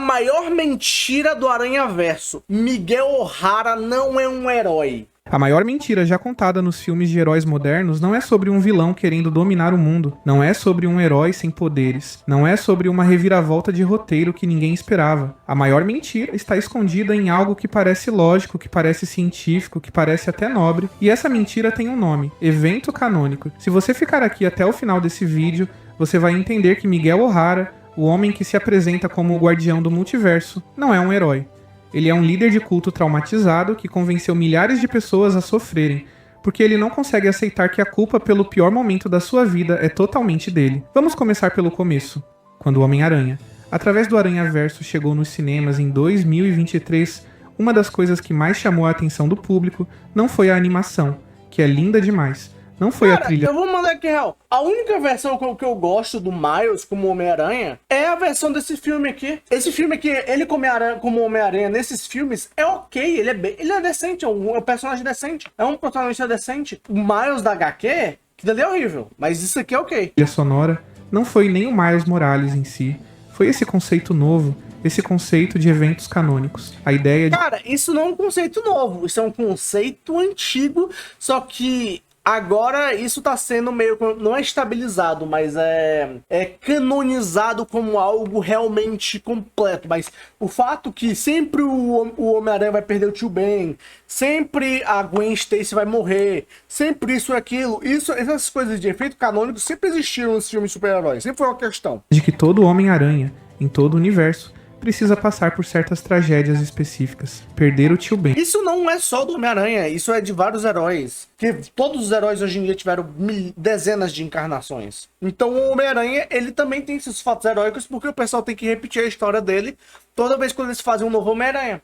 maior mentira do Aranhaverso: Miguel O'Hara não é um herói. A maior mentira já contada nos filmes de heróis modernos não é sobre um vilão querendo dominar o mundo, não é sobre um herói sem poderes, não é sobre uma reviravolta de roteiro que ninguém esperava. A maior mentira está escondida em algo que parece lógico, que parece científico, que parece até nobre, e essa mentira tem um nome: evento canônico. Se você ficar aqui até o final desse vídeo, você vai entender que Miguel O'Hara, o homem que se apresenta como o guardião do multiverso, não é um herói. Ele é um líder de culto traumatizado que convenceu milhares de pessoas a sofrerem, porque ele não consegue aceitar que a culpa pelo pior momento da sua vida é totalmente dele. Vamos começar pelo começo, quando o Homem-Aranha, através do Aranhaverso, chegou nos cinemas em 2023, uma das coisas que mais chamou a atenção do público não foi a animação, que é linda demais. Não foi a trilha. Eu vou mandar aqui, real. A única versão que eu gosto do Miles como Homem-Aranha é a versão desse filme aqui. Esse filme aqui, ele como Homem-Aranha nesses filmes é ok, ele é decente, é um personagem decente, é um protagonista decente. O Miles da HQ, que dali é horrível, mas isso aqui é ok. A trilha sonora não foi nem o Miles Morales em si, foi esse conceito novo, esse conceito de eventos canônicos. A ideia de... Cara, isso não é um conceito novo, isso é um conceito antigo, só que agora isso tá sendo meio... não é estabilizado, mas é canonizado como algo realmente completo. Mas o fato que sempre o Homem-Aranha vai perder o Tio Ben, sempre a Gwen Stacy vai morrer, sempre isso e aquilo, essas coisas de efeito canônico sempre existiram nos filmes de super-heróis. Sempre foi uma questão. De que todo Homem-Aranha, em todo o universo, precisa passar por certas tragédias específicas. Perder o Tio Ben. Isso não é só do Homem-Aranha, isso é de vários heróis. Que todos os heróis hoje em dia tiveram dezenas de encarnações. Então o Homem-Aranha, ele também tem esses fatos heróicos, porque o pessoal tem que repetir a história dele toda vez que eles fazem um novo Homem-Aranha.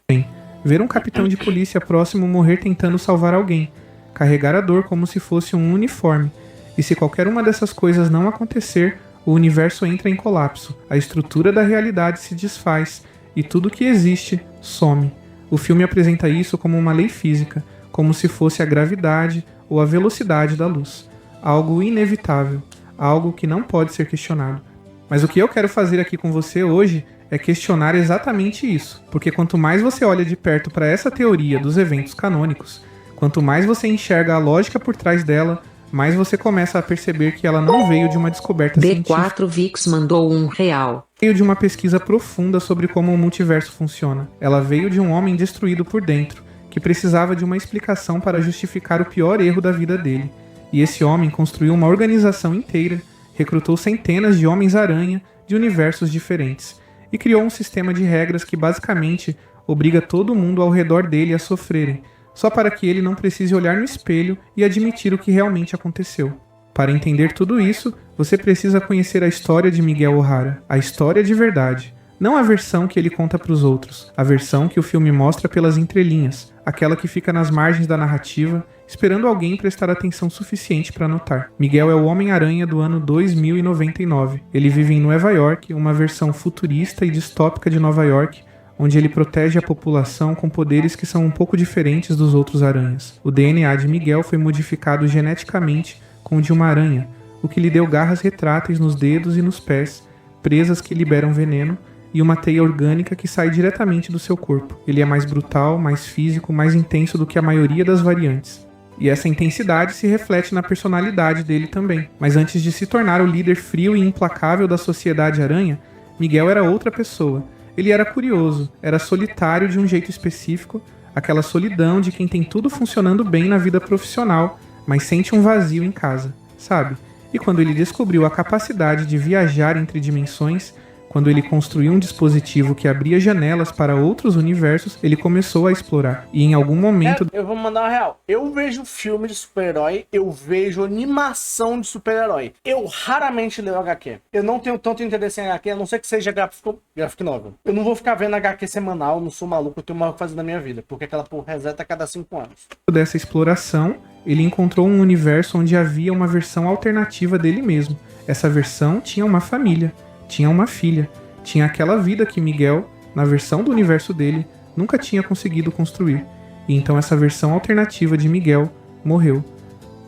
Ver um capitão de polícia próximo morrer tentando salvar alguém. Carregar a dor como se fosse um uniforme. E se qualquer uma dessas coisas não acontecer, o universo entra em colapso, a estrutura da realidade se desfaz e tudo que existe some. O filme apresenta isso como uma lei física, como se fosse a gravidade ou a velocidade da luz. Algo inevitável, algo que não pode ser questionado. Mas o que eu quero fazer aqui com você hoje é questionar exatamente isso, porque quanto mais você olha de perto para essa teoria dos eventos canônicos, quanto mais você enxerga a lógica por trás dela, mas você começa a perceber que ela não veio de uma descoberta científica. D4 Vix mandou R$1. Veio de uma pesquisa profunda sobre como o multiverso funciona. Ela veio de um homem destruído por dentro, que precisava de uma explicação para justificar o pior erro da vida dele. E esse homem construiu uma organização inteira, recrutou centenas de Homens-Aranha de universos diferentes, e criou um sistema de regras que basicamente obriga todo mundo ao redor dele a sofrerem, só para que ele não precise olhar no espelho e admitir o que realmente aconteceu. Para entender tudo isso, você precisa conhecer a história de Miguel O'Hara, a história de verdade. Não a versão que ele conta para os outros, a versão que o filme mostra pelas entrelinhas, aquela que fica nas margens da narrativa, esperando alguém prestar atenção suficiente para notar. Miguel é o Homem-Aranha do ano 2099. Ele vive em Nova York, uma versão futurista e distópica de Nova York, onde ele protege a população com poderes que são um pouco diferentes dos outros aranhas. O DNA de Miguel foi modificado geneticamente com o de uma aranha, o que lhe deu garras retráteis nos dedos e nos pés, presas que liberam veneno, e uma teia orgânica que sai diretamente do seu corpo. Ele é mais brutal, mais físico, mais intenso do que a maioria das variantes. E essa intensidade se reflete na personalidade dele também. Mas antes de se tornar o líder frio e implacável da Sociedade Aranha, Miguel era outra pessoa. Ele era curioso, era solitário de um jeito específico, aquela solidão de quem tem tudo funcionando bem na vida profissional, mas sente um vazio em casa, sabe? E quando ele descobriu a capacidade de viajar entre dimensões, quando ele construiu um dispositivo que abria janelas para outros universos, ele começou a explorar. E em algum momento... Eu vou mandar uma real. Eu vejo filme de super-herói, eu vejo animação de super-herói. Eu raramente leio HQ. Eu não tenho tanto interesse em HQ, a não ser que seja graphic novel. Eu não vou ficar vendo HQ semanal, não sou maluco, eu tenho uma coisa na minha vida, porque aquela porra reseta a cada 5 anos. Dessa exploração, ele encontrou um universo onde havia uma versão alternativa dele mesmo. Essa versão tinha uma família. Tinha uma filha, tinha aquela vida que Miguel, na versão do universo dele, nunca tinha conseguido construir. E então essa versão alternativa de Miguel morreu.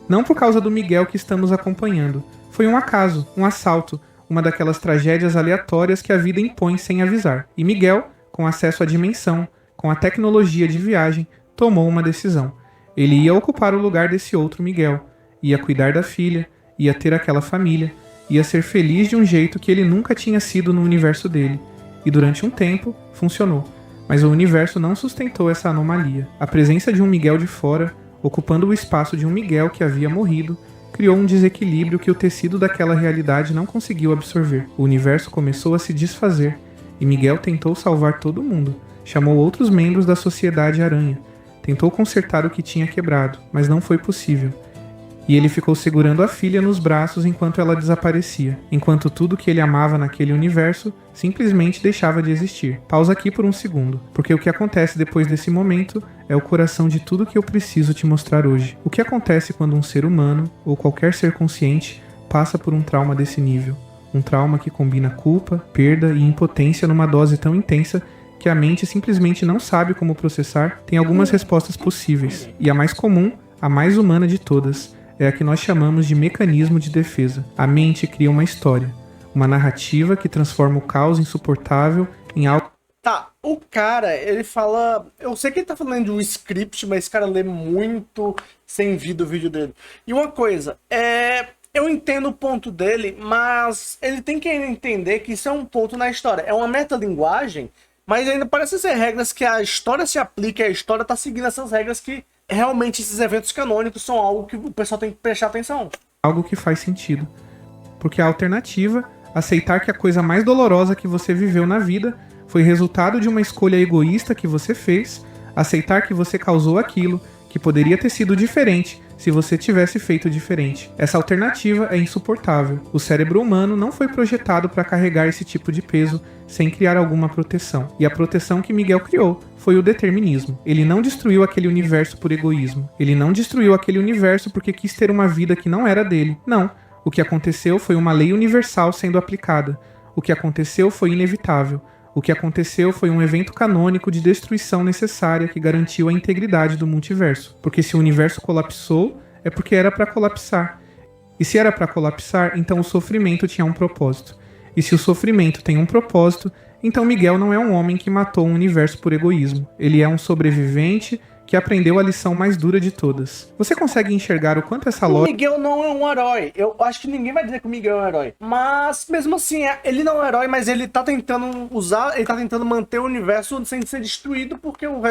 Não por causa do Miguel que estamos acompanhando. Foi um acaso, um assalto, uma daquelas tragédias aleatórias que a vida impõe sem avisar. E Miguel, com acesso à dimensão, com a tecnologia de viagem, tomou uma decisão. Ele ia ocupar o lugar desse outro Miguel, ia cuidar da filha, ia ter aquela família, ia ser feliz de um jeito que ele nunca tinha sido no universo dele. E durante um tempo, funcionou. Mas o universo não sustentou essa anomalia. A presença de um Miguel de fora, ocupando o espaço de um Miguel que havia morrido, criou um desequilíbrio que o tecido daquela realidade não conseguiu absorver. O universo começou a se desfazer, e Miguel tentou salvar todo mundo. Chamou outros membros da Sociedade Aranha. Tentou consertar o que tinha quebrado, mas não foi possível. E ele ficou segurando a filha nos braços enquanto ela desaparecia, enquanto tudo que ele amava naquele universo simplesmente deixava de existir. Pausa aqui por um segundo, porque o que acontece depois desse momento é o coração de tudo que eu preciso te mostrar hoje. O que acontece quando um ser humano, ou qualquer ser consciente, passa por um trauma desse nível? Um trauma que combina culpa, perda e impotência numa dose tão intensa que a mente simplesmente não sabe como processar. Tem algumas respostas possíveis, e a mais comum, a mais humana de todas, é a que nós chamamos de mecanismo de defesa. A mente cria uma história, uma narrativa que transforma o caos insuportável em algo... Tá, o cara, ele fala... Eu sei que ele tá falando de um script, mas esse cara lê muito sem vida o vídeo dele. E uma coisa, eu entendo o ponto dele, mas ele tem que entender que isso é um ponto na história. É uma metalinguagem, mas ainda parece ser regras que a história se aplica e a história tá seguindo essas regras que realmente esses eventos canônicos são algo que o pessoal tem que prestar atenção. Algo que faz sentido. Porque a alternativa, aceitar que a coisa mais dolorosa que você viveu na vida foi resultado de uma escolha egoísta que você fez, aceitar que você causou aquilo, que poderia ter sido diferente se você tivesse feito diferente. Essa alternativa é insuportável. O cérebro humano não foi projetado para carregar esse tipo de peso sem criar alguma proteção. E a proteção que Miguel criou foi o determinismo. Ele não destruiu aquele universo por egoísmo. Ele não destruiu aquele universo porque quis ter uma vida que não era dele. Não. O que aconteceu foi uma lei universal sendo aplicada. O que aconteceu foi inevitável. O que aconteceu foi um evento canônico de destruição necessária que garantiu a integridade do multiverso. Porque se o universo colapsou, é porque era para colapsar. E se era para colapsar, então o sofrimento tinha um propósito. E se o sofrimento tem um propósito, então Miguel não é um homem que matou um universo por egoísmo. Ele é um sobrevivente que aprendeu a lição mais dura de todas. Você consegue enxergar o quanto essa lógica... O Miguel não é um herói. Eu acho que ninguém vai dizer que o Miguel é um herói. Mas, mesmo assim, ele não é um herói, mas ele tá tentando usar... Ele tá tentando manter o universo sem ser destruído, porque o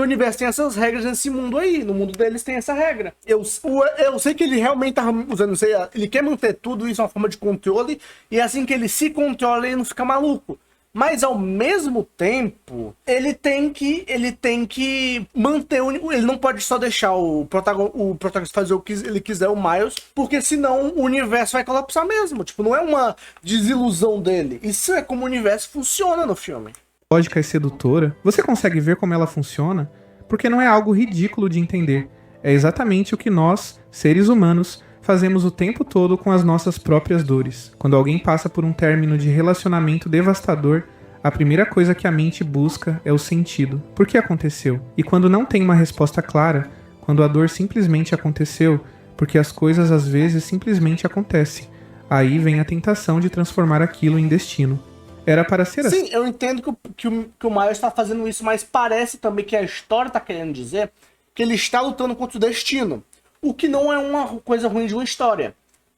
universo tem essas regras nesse mundo aí. No mundo deles tem essa regra. Eu sei que ele realmente tá usando isso aí. Ele quer manter tudo isso, uma forma de controle. E é assim que ele se controla, ele não fica maluco. Mas ao mesmo tempo, ele tem que manter ele não pode só deixar o protagonista fazer o que ele quiser, o Miles, porque senão o universo vai colapsar mesmo. Tipo, não é uma desilusão dele. Isso é como o universo funciona no filme. A lógica é sedutora. Você consegue ver como ela funciona? Porque não é algo ridículo de entender. É exatamente o que nós, seres humanos, fazemos o tempo todo com as nossas próprias dores. Quando alguém passa por um término de relacionamento devastador, a primeira coisa que a mente busca é o sentido. Por que aconteceu? E quando não tem uma resposta clara, quando a dor simplesmente aconteceu, porque as coisas às vezes simplesmente acontecem, aí vem a tentação de transformar aquilo em destino. Era para ser assim. Sim, eu entendo que o Miles está fazendo isso, mas parece também que a história está querendo dizer que ele está lutando contra o destino. O que não é uma coisa ruim de uma história.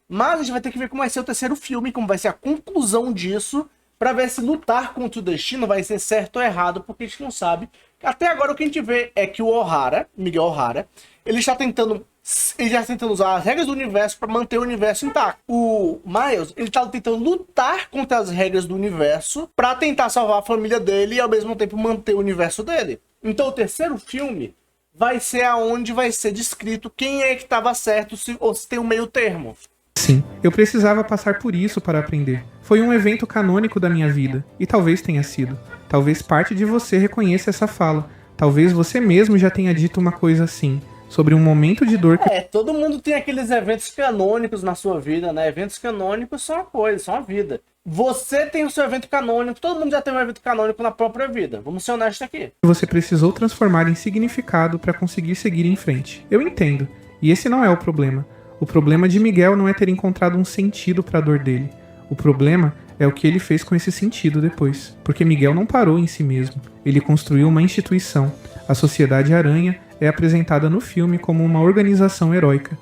Mas a gente vai ter que ver como vai ser o terceiro filme, como vai ser a conclusão disso, pra ver se lutar contra o destino vai ser certo ou errado, porque a gente não sabe. Até agora o que a gente vê é que o Miguel O'Hara, ele já está tentando usar as regras do universo para manter o universo intacto. O Miles, ele tá tentando lutar contra as regras do universo para tentar salvar a família dele e ao mesmo tempo manter o universo dele. Então o terceiro filme vai ser aonde vai ser descrito quem é que estava certo ou se tem um meio termo. Sim, eu precisava passar por isso para aprender. Foi um evento canônico da minha vida, e talvez tenha sido. Talvez parte de você reconheça essa fala. Talvez você mesmo já tenha dito uma coisa assim, sobre um momento de dor... Todo mundo tem aqueles eventos canônicos na sua vida, né? Eventos canônicos são uma coisa, são a vida. Você tem o seu evento canônico, todo mundo já tem um evento canônico na própria vida. Vamos ser honestos aqui. Você precisou transformar em significado para conseguir seguir em frente. Eu entendo, e esse não é o problema. O problema de Miguel não é ter encontrado um sentido para a dor dele. O problema é o que ele fez com esse sentido depois. Porque Miguel não parou em si mesmo. Ele construiu uma instituição. A Sociedade Aranha é apresentada no filme como uma organização heróica.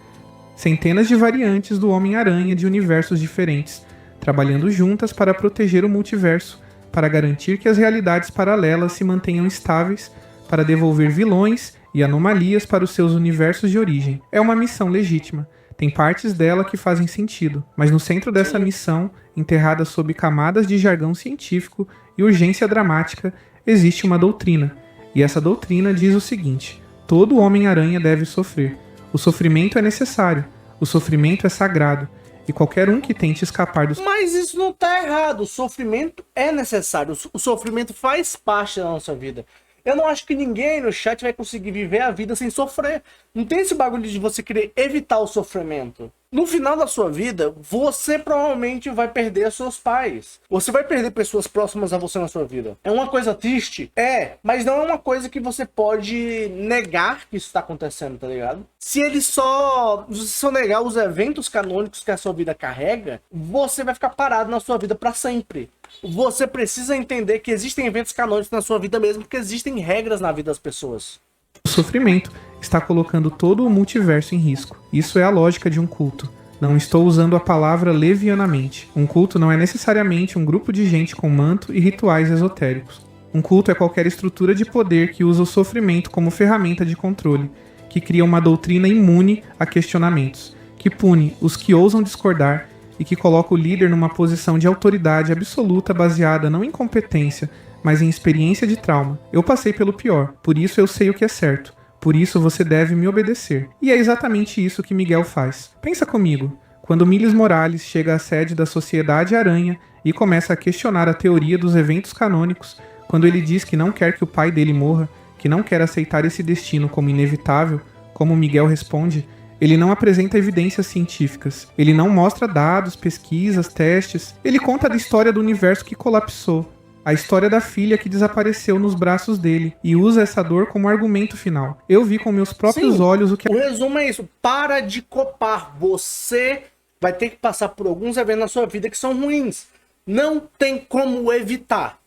Centenas de variantes do Homem-Aranha de universos diferentes, trabalhando juntas para proteger o multiverso, para garantir que as realidades paralelas se mantenham estáveis, para devolver vilões e anomalias para os seus universos de origem. É uma missão legítima. Tem partes dela que fazem sentido, mas no centro dessa missão, enterrada sob camadas de jargão científico e urgência dramática, existe uma doutrina. E essa doutrina diz o seguinte: todo Homem-Aranha deve sofrer. O sofrimento é necessário. O sofrimento é sagrado. E qualquer um que tente escapar do... Mas isso não tá errado. O sofrimento é necessário. O sofrimento faz parte da nossa vida. Eu não acho que ninguém no chat vai conseguir viver a vida sem sofrer. Não tem esse bagulho de você querer evitar o sofrimento. No final da sua vida, você provavelmente vai perder seus pais. Você vai perder pessoas próximas a você na sua vida. É uma coisa triste? É, mas não é uma coisa que você pode negar que isso está acontecendo, tá ligado? Se ele só negar os eventos canônicos que a sua vida carrega, você vai ficar parado na sua vida para sempre. Você precisa entender que existem eventos canônicos na sua vida mesmo, porque existem regras na vida das pessoas. O sofrimento está colocando todo o multiverso em risco. Isso é a lógica de um culto. Não estou usando a palavra levianamente. Um culto não é necessariamente um grupo de gente com manto e rituais esotéricos. Um culto é qualquer estrutura de poder que usa o sofrimento como ferramenta de controle, que cria uma doutrina imune a questionamentos, que pune os que ousam discordar e que coloca o líder numa posição de autoridade absoluta baseada não em competência, mas em experiência de trauma. Eu passei pelo pior, por isso eu sei o que é certo. Por isso você deve me obedecer. E é exatamente isso que Miguel faz. Pensa comigo. Quando Miles Morales chega à sede da Sociedade Aranha e começa a questionar a teoria dos eventos canônicos, quando ele diz que não quer que o pai dele morra, que não quer aceitar esse destino como inevitável, como Miguel responde, ele não apresenta evidências científicas. Ele não mostra dados, pesquisas, testes. Ele conta da história do universo que colapsou. A história da filha que desapareceu nos braços dele e usa essa dor como argumento final. Eu vi com meus próprios olhos o que... O resumo é isso. Para de copar. Você vai ter que passar por alguns eventos na sua vida que são ruins. Não tem como evitar.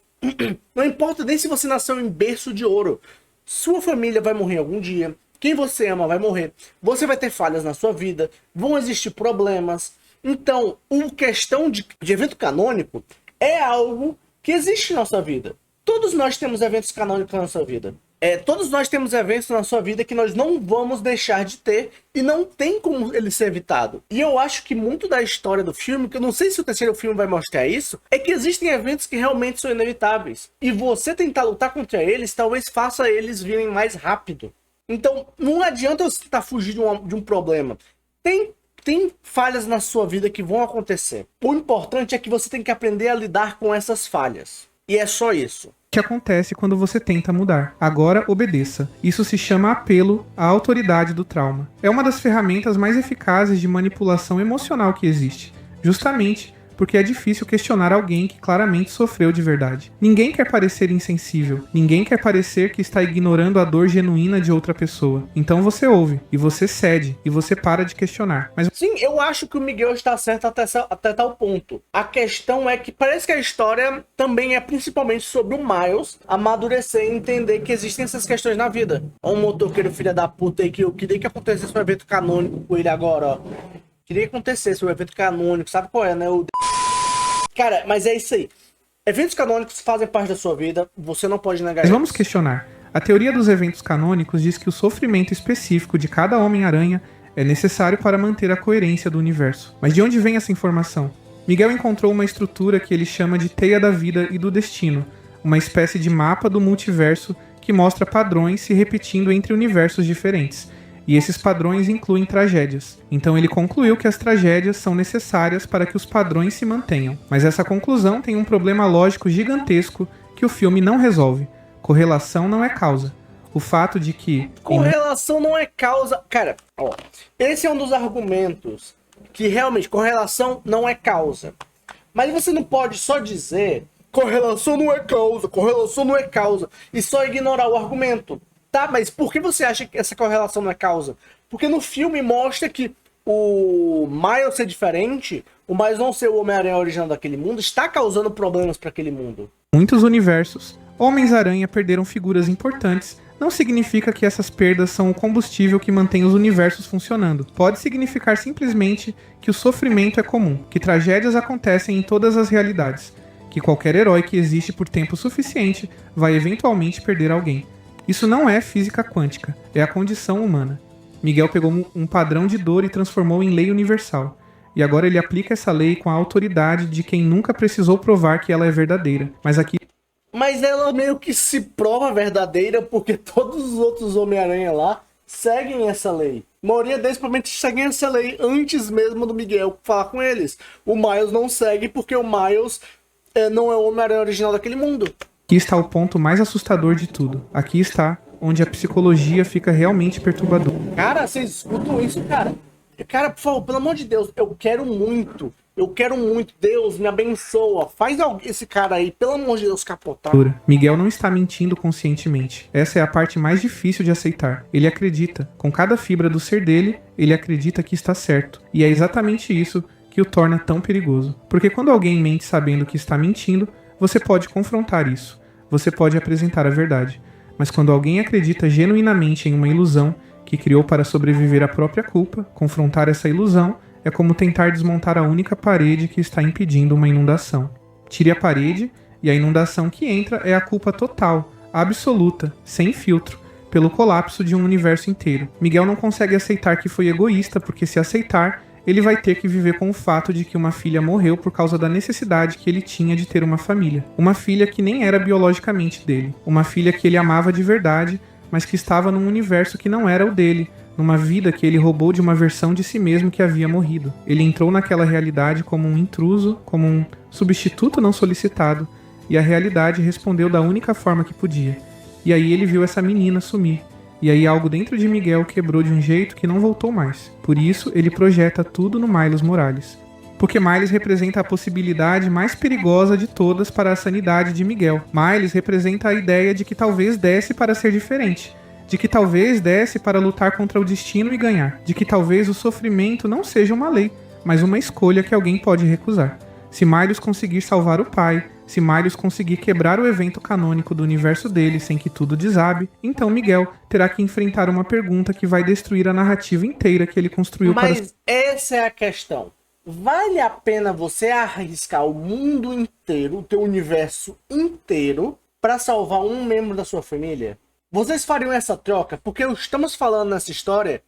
Não importa nem se você nasceu em berço de ouro. Sua família vai morrer algum dia. Quem você ama vai morrer. Você vai ter falhas na sua vida. Vão existir problemas. Então, a questão de evento canônico é algo que existe na nossa vida. Todos nós temos eventos canônicos na nossa vida. Todos nós temos eventos na sua vida que nós não vamos deixar de ter e não tem como ele ser evitado. E eu acho que muito da história do filme, que eu não sei se o terceiro filme vai mostrar isso, é que existem eventos que realmente são inevitáveis. E você tentar lutar contra eles, talvez faça eles virem mais rápido. Então, não adianta você tentar fugir de um problema. Tem falhas na sua vida que vão acontecer. O importante é que você tem que aprender a lidar com essas falhas. E é só isso. O que acontece quando você tenta mudar? Agora obedeça. Isso se chama apelo à autoridade do trauma. É uma das ferramentas mais eficazes de manipulação emocional que existe. Justamente porque é difícil questionar alguém que claramente sofreu de verdade. Ninguém quer parecer insensível. Ninguém quer parecer que está ignorando a dor genuína de outra pessoa. Então você ouve, e você cede, e você para de questionar. Mas... Sim, eu acho que o Miguel está certo até tal ponto. A questão é que parece que a história também é principalmente sobre o Miles amadurecer e entender que existem essas questões na vida. Ó, um motoqueiro filho da puta aí que eu queria que acontecesse um evento canônico com ele agora, ó. Queria que acontecesse um evento canônico, sabe qual é, né? Cara, mas é isso aí. Eventos canônicos fazem parte da sua vida, você não pode negar isso. Mas vamos questionar. A teoria dos eventos canônicos diz que o sofrimento específico de cada Homem-Aranha é necessário para manter a coerência do universo. Mas de onde vem essa informação? Miguel encontrou uma estrutura que ele chama de Teia da Vida e do Destino, uma espécie de mapa do multiverso que mostra padrões se repetindo entre universos diferentes. E esses padrões incluem tragédias. Então ele concluiu que as tragédias são necessárias para que os padrões se mantenham. Mas essa conclusão tem um problema lógico gigantesco que o filme não resolve. Correlação não é causa. O fato de que... Correlação não é causa... Cara, ó, esse é um dos argumentos que realmente correlação não é causa. Mas você não pode só dizer correlação não é causa e só ignorar o argumento. Tá, mas por que você acha que essa correlação não é causa? Porque no filme mostra que o Miles ser diferente, o Miles não ser o Homem-Aranha original daquele mundo, está causando problemas para aquele mundo. Muitos universos, Homens-Aranha perderam figuras importantes. Não significa que essas perdas são o combustível que mantém os universos funcionando. Pode significar simplesmente que o sofrimento é comum, que tragédias acontecem em todas as realidades, que qualquer herói que existe por tempo suficiente vai eventualmente perder alguém. Isso não é física quântica, é a condição humana. Miguel pegou um padrão de dor e transformou em lei universal. E agora ele aplica essa lei com a autoridade de quem nunca precisou provar que ela é verdadeira. Mas ela meio que se prova verdadeira porque todos os outros Homem-Aranha lá seguem essa lei. A maioria deles provavelmente seguem essa lei antes mesmo do Miguel falar com eles. O Miles não segue porque o Miles não é o Homem-Aranha original daquele mundo. Aqui está o ponto mais assustador de tudo. Aqui está onde a psicologia fica realmente perturbadora. Cara, vocês escutam isso, cara? Cara, por favor, pelo amor de Deus, eu quero muito. Deus, me abençoa. Faz esse cara aí, pelo amor de Deus, capotar. Miguel não está mentindo conscientemente. Essa é a parte mais difícil de aceitar. Ele acredita. Com cada fibra do ser dele, ele acredita que está certo. E é exatamente isso que o torna tão perigoso. Porque quando alguém mente sabendo que está mentindo, você pode confrontar isso. Você pode apresentar a verdade. Mas quando alguém acredita genuinamente em uma ilusão que criou para sobreviver à própria culpa, confrontar essa ilusão é como tentar desmontar a única parede que está impedindo uma inundação. Tire a parede e a inundação que entra é a culpa total, absoluta, sem filtro, pelo colapso de um universo inteiro. Miguel não consegue aceitar que foi egoísta, porque se aceitar, ele vai ter que viver com o fato de que uma filha morreu por causa da necessidade que ele tinha de ter uma família. Uma filha que nem era biologicamente dele. Uma filha que ele amava de verdade, mas que estava num universo que não era o dele, numa vida que ele roubou de uma versão de si mesmo que havia morrido. Ele entrou naquela realidade como um intruso, como um substituto não solicitado, e a realidade respondeu da única forma que podia. E aí ele viu essa menina sumir. E aí algo dentro de Miguel quebrou de um jeito que não voltou mais. Por isso, ele projeta tudo no Miles Morales. Porque Miles representa a possibilidade mais perigosa de todas para a sanidade de Miguel. Miles representa a ideia de que talvez desse para ser diferente. De que talvez desse para lutar contra o destino e ganhar. De que talvez o sofrimento não seja uma lei, mas uma escolha que alguém pode recusar. Se Miles conseguir salvar o pai, se Miles conseguir quebrar o evento canônico do universo dele sem que tudo desabe, então Miguel terá que enfrentar uma pergunta que vai destruir a narrativa inteira que ele construiu Mas essa é a questão. Vale a pena você arriscar o mundo inteiro, o teu universo inteiro, para salvar um membro da sua família? Vocês fariam essa troca? Porque estamos falando nessa história,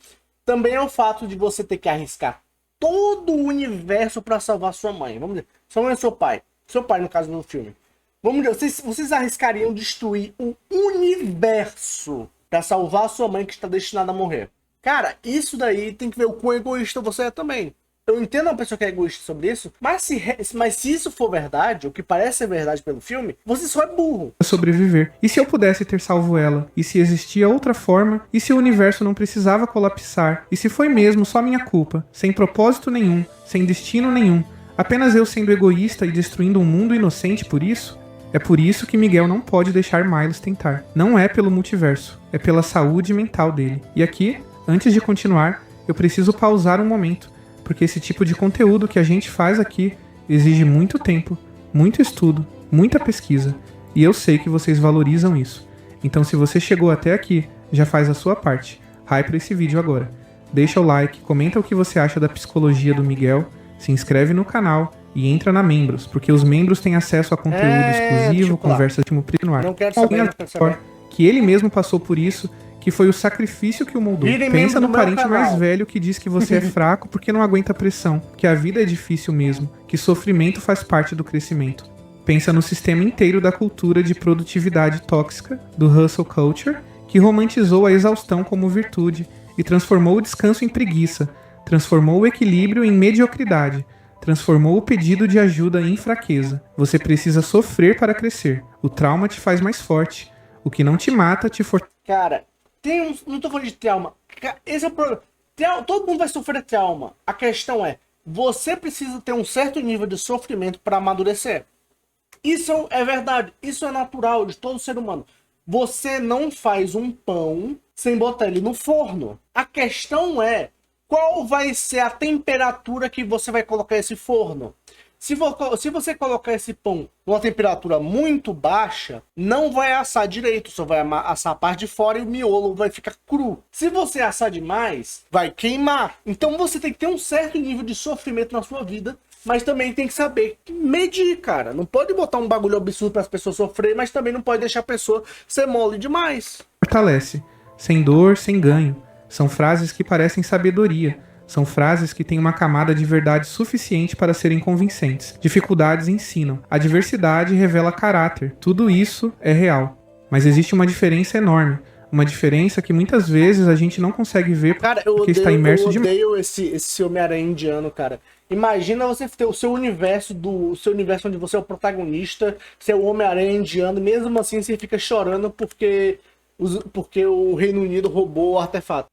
também é o fato de você ter que arriscar todo o universo para salvar sua mãe. Vamos dizer, sua mãe é seu pai. Seu pai, no caso do filme. Vamos dizer, vocês arriscariam destruir o universo para salvar a sua mãe que está destinada a morrer? Cara, isso daí tem que ver o quão egoísta você é também. Eu entendo uma pessoa que é egoísta sobre isso, mas se isso for verdade, o que parece ser verdade pelo filme, você só é burro. Sobreviver. E se eu pudesse ter salvo ela? E se existia outra forma? E se o universo não precisava colapsar? E se foi mesmo só minha culpa? Sem propósito nenhum, sem destino nenhum? Apenas eu sendo egoísta e destruindo um mundo inocente por isso? É por isso que Miguel não pode deixar Miles tentar. Não é pelo multiverso, é pela saúde mental dele. E aqui, antes de continuar, eu preciso pausar um momento, porque esse tipo de conteúdo que a gente faz aqui exige muito tempo, muito estudo, muita pesquisa, e eu sei que vocês valorizam isso. Então se você chegou até aqui, já faz a sua parte. Hype esse vídeo agora. Deixa o like, comenta o que você acha da psicologia do Miguel, se inscreve no canal e entra na Membros, porque os membros têm acesso a conteúdo exclusivo, conversas de no ar. Não quero saber, não quero saber. Que ele mesmo passou por isso, que foi o sacrifício que o moldou. Pensa no parente mais velho que diz que você é fraco porque não aguenta pressão, que a vida é difícil mesmo, que sofrimento faz parte do crescimento. Pensa no sistema inteiro da cultura de produtividade tóxica, do hustle culture, que romantizou a exaustão como virtude e transformou o descanso em preguiça, transformou o equilíbrio em mediocridade, transformou o pedido de ajuda em fraqueza. Você precisa sofrer para crescer. O trauma te faz mais forte. O que não te mata te fortalece. Cara, não tô falando de trauma. Esse é o problema. Todo mundo vai sofrer trauma. A questão é, você precisa ter um certo nível de sofrimento para amadurecer. Isso é verdade. Isso é natural de todo ser humano. Você não faz um pão sem botar ele no forno. A questão é, qual vai ser a temperatura que você vai colocar esse forno. Se você colocar esse pão numa temperatura muito baixa, não vai assar direito, só vai assar a parte de fora e o miolo vai ficar cru. Se você assar demais, vai queimar. Então você tem que ter um certo nível de sofrimento na sua vida, mas também tem que saber medir, cara. Não pode botar um bagulho absurdo para as pessoas sofrerem, mas também não pode deixar a pessoa ser mole demais. Fortalece. Sem dor, sem ganho. São frases que parecem sabedoria. São frases que têm uma camada de verdade suficiente para serem convincentes. Dificuldades ensinam. A diversidade revela caráter. Tudo isso é real. Mas existe uma diferença enorme. Uma diferença que muitas vezes a gente não consegue ver porque está imerso demais. Eu odeio esse Homem-Aranha indiano, cara. Imagina você ter o seu universo onde você é o protagonista, ser o Homem-Aranha indiano, mesmo assim você fica chorando porque o Reino Unido roubou o artefato.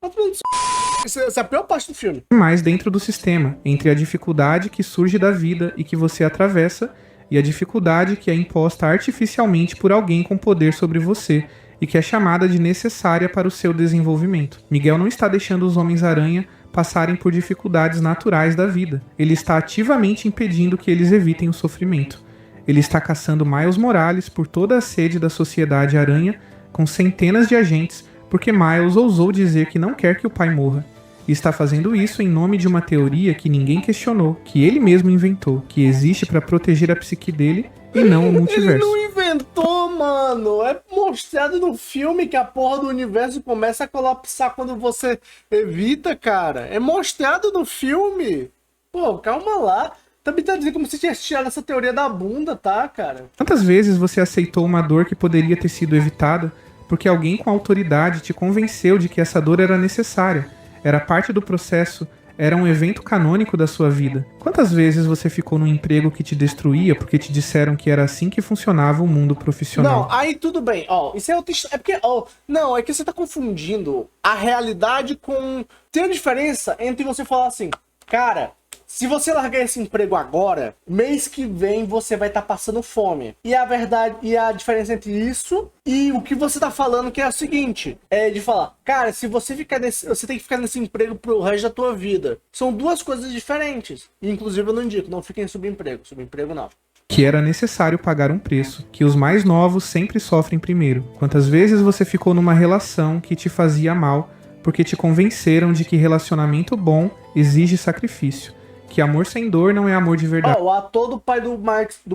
Essa é a pior parte do filme. Mais dentro do sistema, entre a dificuldade que surge da vida e que você atravessa, e a dificuldade que é imposta artificialmente por alguém com poder sobre você, e que é chamada de necessária para o seu desenvolvimento. Miguel não está deixando os Homens-Aranha passarem por dificuldades naturais da vida. Ele está ativamente impedindo que eles evitem o sofrimento. Ele está caçando Miles Morales por toda a sede da sociedade aranha, com centenas de agentes, porque Miles ousou dizer que não quer que o pai morra. E está fazendo isso em nome de uma teoria que ninguém questionou, que ele mesmo inventou, que existe para proteger a psique dele e não o multiverso. Ele não inventou, mano. É mostrado no filme que a porra do universo começa a colapsar quando você evita, cara. É mostrado no filme. Pô, calma lá. Também tá dizendo como se tivesse tirado essa teoria da bunda, tá, cara? Quantas vezes você aceitou uma dor que poderia ter sido evitada porque alguém com autoridade te convenceu de que essa dor era necessária, era parte do processo, era um evento canônico da sua vida? Quantas vezes você ficou num emprego que te destruía porque te disseram que era assim que funcionava o mundo profissional? Não, aí tudo bem, ó, isso é outra história, é porque, ó, não, é que você tá confundindo a realidade com... Tem uma diferença entre você falar assim, cara... Se você largar esse emprego agora, mês que vem você vai estar passando fome. E a verdade, e a diferença entre isso e o que você tá falando que é o seguinte, é de falar, cara, se você ficar você tem que ficar nesse emprego pro resto da tua vida. São duas coisas diferentes. E, inclusive eu não indico, não fiquem em subemprego não. Que era necessário pagar um preço, que os mais novos sempre sofrem primeiro. Quantas vezes você ficou numa relação que te fazia mal, porque te convenceram de que relacionamento bom exige sacrifício. Que amor sem dor não é amor de verdade. O ator do pai do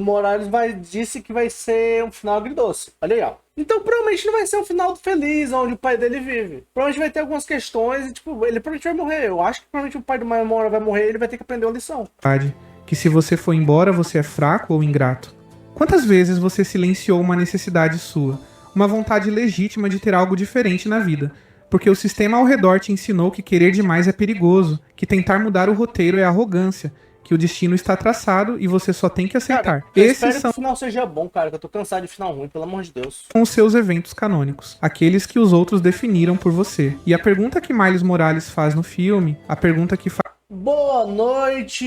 Morales disse que vai ser um final agridoce. Olha aí, ó. Então provavelmente não vai ser um final feliz, onde o pai dele vive. Provavelmente vai ter algumas questões e, tipo, ele provavelmente vai morrer. Eu acho que provavelmente o pai do Miles Morales vai morrer e ele vai ter que aprender uma lição. Que se você for embora, você é fraco ou ingrato. Quantas vezes você silenciou uma necessidade sua? Uma vontade legítima de ter algo diferente na vida? Porque o sistema ao redor te ensinou que querer demais é perigoso, que tentar mudar o roteiro é arrogância, que o destino está traçado e você só tem que aceitar. Cara, espero que o final seja bom, cara, que eu tô cansado de final ruim, pelo amor de Deus. Com os seus eventos canônicos, aqueles que os outros definiram por você. E a pergunta que Miles Morales faz no filme, a pergunta que faz... Boa noite,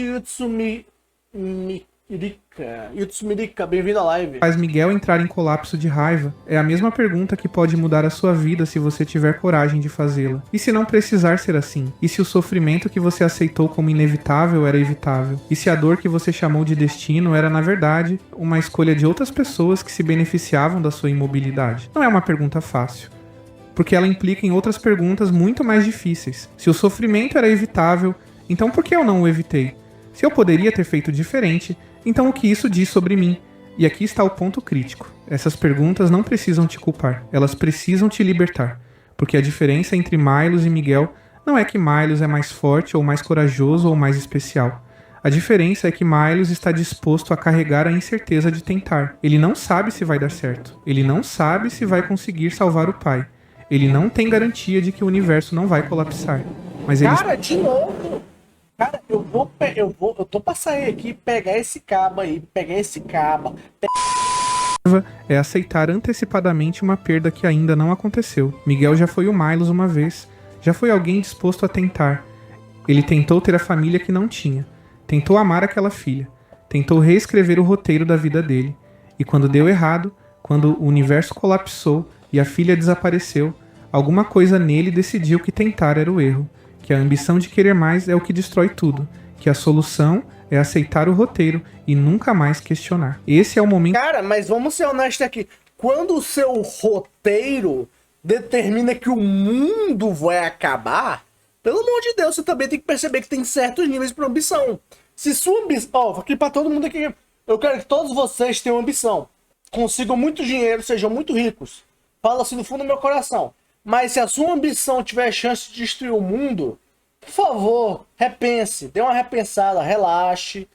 Yutsumirika, bem-vindo à live. Faz Miguel entrar em colapso de raiva é a mesma pergunta que pode mudar a sua vida se você tiver coragem de fazê-la. E se não precisar ser assim? E se o sofrimento que você aceitou como inevitável era evitável? E se a dor que você chamou de destino era, na verdade, uma escolha de outras pessoas que se beneficiavam da sua imobilidade? Não é uma pergunta fácil, porque ela implica em outras perguntas muito mais difíceis. Se o sofrimento era evitável, então por que eu não o evitei? Se eu poderia ter feito diferente, então o que isso diz sobre mim? E aqui está o ponto crítico. Essas perguntas não precisam te culpar, elas precisam te libertar. Porque a diferença entre Miles e Miguel não é que Miles é mais forte ou mais corajoso ou mais especial. A diferença é que Miles está disposto a carregar a incerteza de tentar. Ele não sabe se vai dar certo. Ele não sabe se vai conseguir salvar o pai. Ele não tem garantia de que o universo não vai colapsar. Mas ele... Cara, de novo! Cara, eu tô pra sair aqui, pegar esse cabo aí, É aceitar antecipadamente uma perda que ainda não aconteceu. Miguel já foi o Miles uma vez, já foi alguém disposto a tentar. Ele tentou ter a família que não tinha, tentou amar aquela filha, tentou reescrever o roteiro da vida dele. E quando deu errado, quando o universo colapsou e a filha desapareceu, alguma coisa nele decidiu que tentar era o erro. que a ambição de querer mais é o que destrói tudo, que a solução é aceitar o roteiro e nunca mais questionar. Esse é o momento... Cara, mas vamos ser honestos aqui. Quando o seu roteiro determina que o mundo vai acabar, pelo amor de Deus, você também tem que perceber que tem certos níveis para ambição. Se sua ambição... Ó, aqui para todo mundo aqui, eu quero que todos vocês tenham ambição. Consigam muito dinheiro, sejam muito ricos. Falo assim no fundo do meu coração. Mas se a sua ambição tiver chance de destruir o mundo, por favor, repense, dê uma repensada, relaxe,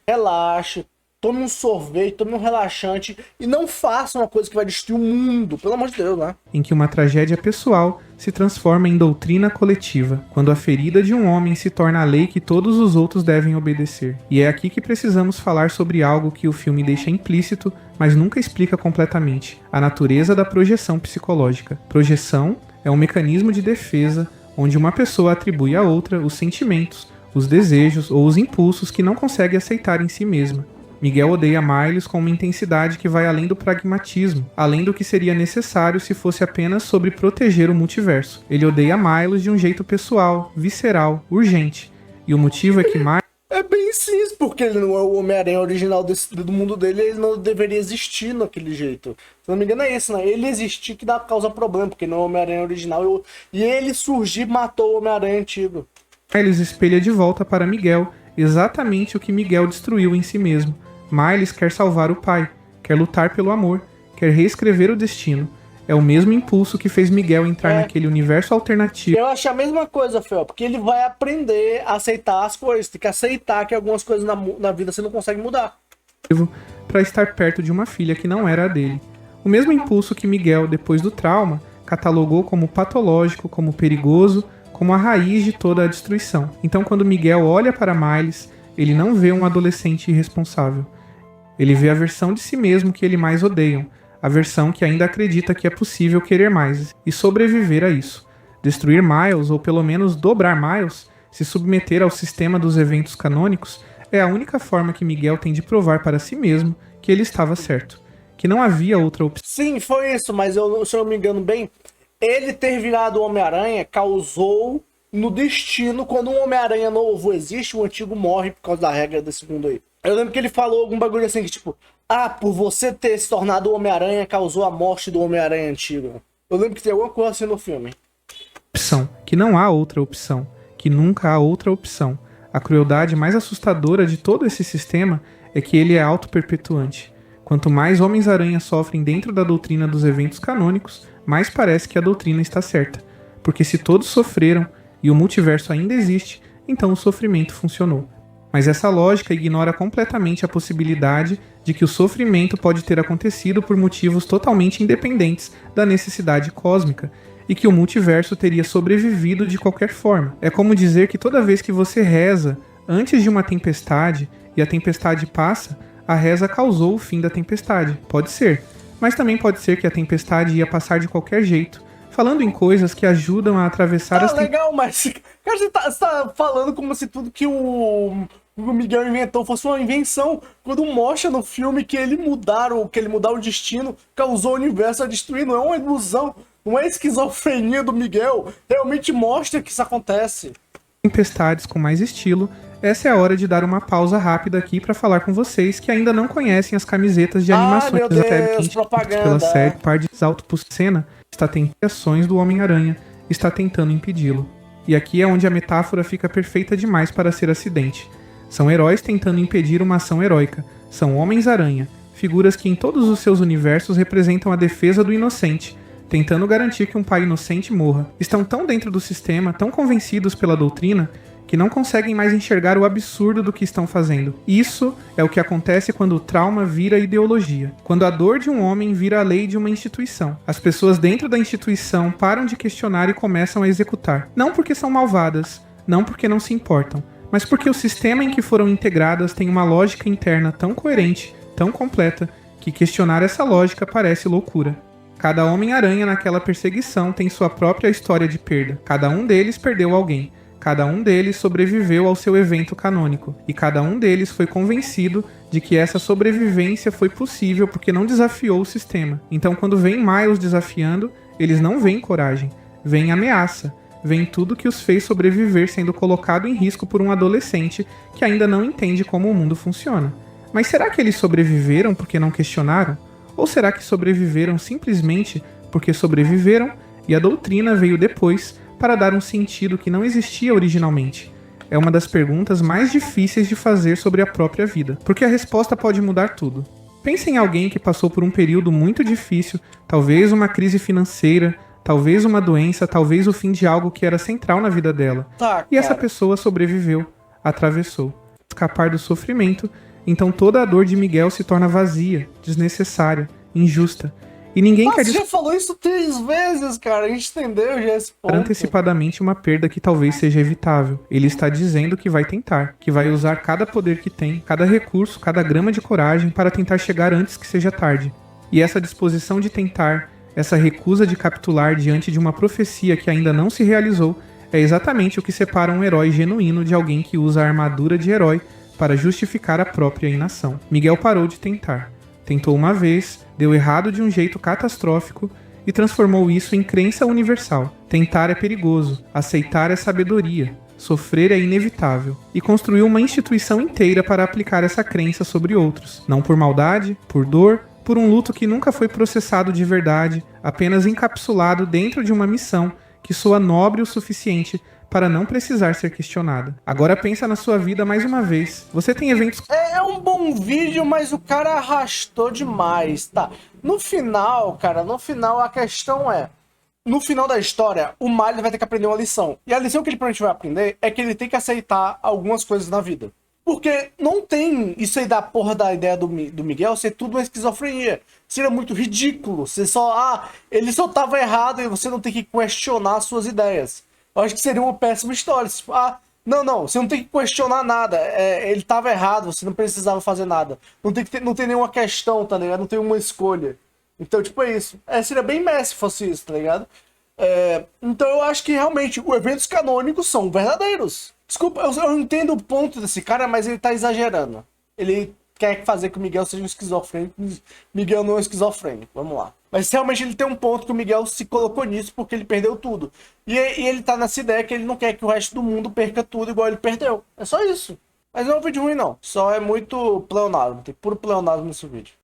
tome um sorvete, tome um relaxante e não faça uma coisa que vai destruir o mundo, pelo amor de Deus, né? Em que uma tragédia pessoal se transforma em doutrina coletiva, quando a ferida de um homem se torna a lei que todos os outros devem obedecer. E é aqui que precisamos falar sobre algo que o filme deixa implícito, mas nunca explica completamente: a natureza da projeção psicológica. Projeção é um mecanismo de defesa onde uma pessoa atribui a outra os sentimentos, os desejos ou os impulsos que não consegue aceitar em si mesma. Miguel odeia Miles com uma intensidade que vai além do pragmatismo, além do que seria necessário se fosse apenas sobre proteger o multiverso. Ele odeia Miles de um jeito pessoal, visceral, urgente. E o motivo é que Miles... É bem simples, porque ele não é o Homem-Aranha original do mundo dele, ele não deveria existir naquele jeito. Se não me engano é isso, né? Ele existir que causa problema, porque não é o Homem-Aranha original. E ele surgir matou o Homem-Aranha antigo. Miles espelha de volta para Miguel exatamente o que Miguel destruiu em si mesmo. Miles quer salvar o pai, quer lutar pelo amor, quer reescrever o destino. É o mesmo impulso que fez Miguel entrar naquele universo alternativo. Eu acho a mesma coisa, Fel, porque ele vai aprender a aceitar as coisas. Tem que aceitar que algumas coisas na vida você não consegue mudar. Para estar perto de uma filha que não era a dele. O mesmo impulso que Miguel, depois do trauma, catalogou como patológico, como perigoso, como a raiz de toda a destruição. Então, quando Miguel olha para Miles, ele não vê um adolescente irresponsável. Ele vê a versão de si mesmo que ele mais odeiam, a versão que ainda acredita que é possível querer mais e sobreviver a isso. Destruir Miles, ou pelo menos dobrar Miles, se submeter ao sistema dos eventos canônicos, é a única forma que Miguel tem de provar para si mesmo que ele estava certo, que não havia outra opção. Sim, foi isso, mas se eu não me engano bem, ele ter virado o Homem-Aranha causou no destino, quando um Homem-Aranha novo existe, o antigo morre por causa da regra desse mundo aí. Eu lembro que ele falou algum bagulho assim, que tipo, por você ter se tornado o Homem-Aranha, causou a morte do Homem-Aranha antigo. Eu lembro que tem alguma coisa assim no filme. Opção, que não há outra opção, que nunca há outra opção. A crueldade mais assustadora de todo esse sistema é que ele é auto-perpetuante. Quanto mais Homens-Aranha sofrem dentro da doutrina dos eventos canônicos, mais parece que a doutrina está certa. Porque se todos sofreram e o multiverso ainda existe, então o sofrimento funcionou. Mas essa lógica ignora completamente a possibilidade de que o sofrimento pode ter acontecido por motivos totalmente independentes da necessidade cósmica, e que o multiverso teria sobrevivido de qualquer forma. É como dizer que toda vez que você reza antes de uma tempestade e a tempestade passa, a reza causou o fim da tempestade. Pode ser, mas também pode ser que a tempestade ia passar de qualquer jeito. Falando em coisas que ajudam a atravessar as... Legal, mas cara, você tá falando como se tudo que o Miguel inventou fosse uma invenção, quando mostra no filme que ele mudar o destino causou o universo a destruir. Não é uma ilusão, não é esquizofrenia do Miguel, realmente mostra que isso acontece. Tempestades com mais estilo, essa é a hora de dar uma pausa rápida aqui para falar com vocês que ainda não conhecem as camisetas de animações da Telecast pela série Par de Alto Pucena. Está tentando ações do Homem-Aranha, está tentando impedi-lo. E aqui é onde a metáfora fica perfeita demais para ser acidente. São heróis tentando impedir uma ação heróica. São Homens-Aranha, figuras que em todos os seus universos representam a defesa do inocente, tentando garantir que um pai inocente morra. Estão tão dentro do sistema, tão convencidos pela doutrina, que não conseguem mais enxergar o absurdo do que estão fazendo. Isso é o que acontece quando o trauma vira ideologia. Quando a dor de um homem vira a lei de uma instituição. As pessoas dentro da instituição param de questionar e começam a executar. Não porque são malvadas, não porque não se importam, mas porque o sistema em que foram integradas tem uma lógica interna tão coerente, tão completa, que questionar essa lógica parece loucura. Cada Homem-Aranha naquela perseguição tem sua própria história de perda. Cada um deles perdeu alguém. Cada um deles sobreviveu ao seu evento canônico, e cada um deles foi convencido de que essa sobrevivência foi possível porque não desafiou o sistema. Então, quando vem Miles desafiando, eles não veem coragem, veem ameaça, veem tudo que os fez sobreviver sendo colocado em risco por um adolescente que ainda não entende como o mundo funciona. Mas será que eles sobreviveram porque não questionaram? Ou será que sobreviveram simplesmente porque sobreviveram e a doutrina veio depois para dar um sentido que não existia originalmente? É uma das perguntas mais difíceis de fazer sobre a própria vida, porque a resposta pode mudar tudo. Pense em alguém que passou por um período muito difícil, talvez uma crise financeira, talvez uma doença, talvez o fim de algo que era central na vida dela. Tá, E essa cara. pessoa sobreviveu, atravessou. Escapar do sofrimento, então toda a dor de Miguel se torna vazia, desnecessária, injusta. E ninguém quer Você já falou isso 3 vezes, cara. A gente entendeu já esse ponto. antecipadamente uma perda que talvez seja evitável. Ele está dizendo que vai tentar, que vai usar cada poder que tem, cada recurso, cada grama de coragem para tentar chegar antes que seja tarde. E essa disposição de tentar, essa recusa de capitular diante de uma profecia que ainda não se realizou, é exatamente o que separa um herói genuíno de alguém que usa a armadura de herói para justificar a própria inação. Miguel parou de tentar. Tentou uma vez, deu errado de um jeito catastrófico e transformou isso em crença universal. Tentar é perigoso, aceitar é sabedoria, sofrer é inevitável. E construiu uma instituição inteira para aplicar essa crença sobre outros. Não por maldade, por dor, por um luto que nunca foi processado de verdade, apenas encapsulado dentro de uma missão que soa nobre o suficiente para não precisar ser questionada. Agora pensa na sua vida mais uma vez. Você tem eventos... É um bom vídeo, mas o cara arrastou demais, tá? No final, cara, no final a questão é... No final da história, o Miley vai ter que aprender uma lição. E a lição que ele provavelmente vai aprender é que ele tem que aceitar algumas coisas na vida. Porque não tem isso aí da porra da ideia do Miguel ser tudo uma esquizofrenia. Seria muito ridículo. Você só... ele só tava errado e você não tem que questionar suas ideias. Eu acho que seria uma péssima história. Tipo, não, você não tem que questionar nada. Ele tava errado, você não precisava fazer nada. Não tem nenhuma questão, tá ligado? Não tem uma escolha. Então, tipo, é isso. Seria bem mess se fosse isso, tá ligado? Então eu acho que realmente os eventos canônicos são verdadeiros. Desculpa, eu entendo o ponto desse cara, mas ele tá exagerando. Ele quer fazer que o Miguel seja um esquizofrênico. Miguel não é um esquizofrênico, vamos lá. Mas realmente ele tem um ponto que o Miguel se colocou nisso porque ele perdeu tudo. E ele tá nessa ideia que ele não quer que o resto do mundo perca tudo igual ele perdeu. É só isso. Mas não é um vídeo ruim, não. Só é muito pleonasmo. Tem puro pleonasmo nesse vídeo.